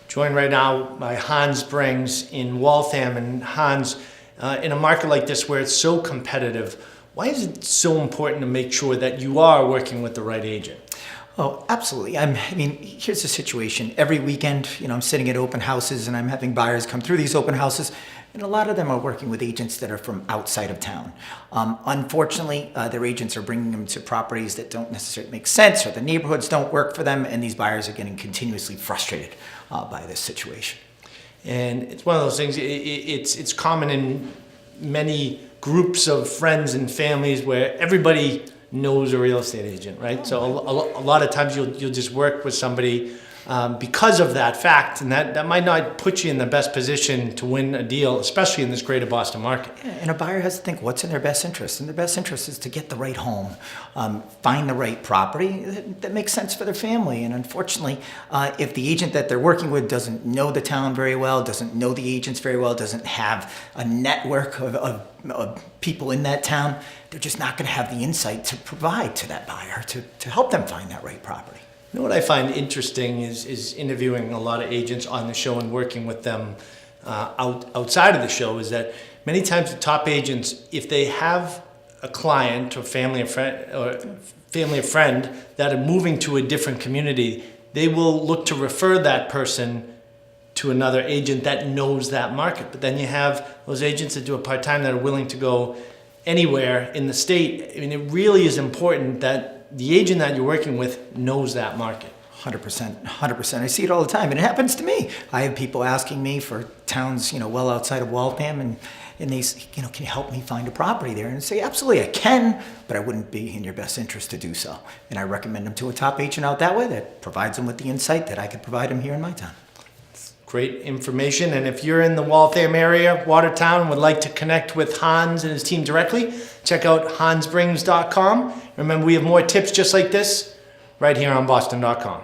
Joined right now by Hans Brings in Waltham. And Hans, in a market like this where it's so competitive, why is it so important to make sure that you are working with the right agent? Oh, absolutely. I mean, here's the situation. Every weekend, I'm sitting at open houses and I'm having buyers come through these open houses, and a lot of them are working with agents that are from outside of town. Unfortunately, their agents are bringing them to properties that don't necessarily make sense, or the neighborhoods don't work for them, and these buyers are getting continuously frustrated by this situation. And it's one of those things, it's common in many groups of friends and families where everybody knows a real estate agent, right? So a lot of times you'll just work with somebody because of that fact, and that might not put you in the best position to win a deal, especially in this greater Boston market. Yeah, and a buyer has to think what's in their best interest, and their best interest is to get the right home, find the right property that makes sense for their family. And unfortunately, if the agent that they're working with doesn't know the town very well, doesn't know the agents very well, doesn't have a network of people in that town, they're just not going to have the insight to provide to that buyer to help them find that right property. You know what I find interesting is interviewing a lot of agents on the show and working with them outside of the show, is that many times the top agents, if they have a client or family or friend that are moving to a different community, they will look to refer that person to another agent that knows that market. But then you have those agents that do it part-time that are willing to go anywhere in the state. I mean, it really is important that the agent that you're working with knows that market. 100%. I see it all the time, and it happens to me. I have people asking me for towns, well outside of Waltham, and they say, can you help me find a property there? And I say, absolutely, I can, but I wouldn't be in your best interest to do so. And I recommend them to a top agent out that way that provides them with the insight that I could provide them here in my town. Great information. And if you're in the Waltham area, Watertown, and would like to connect with Hans and his team directly, check out hansbrings.com. Remember, we have more tips just like this right here on boston.com.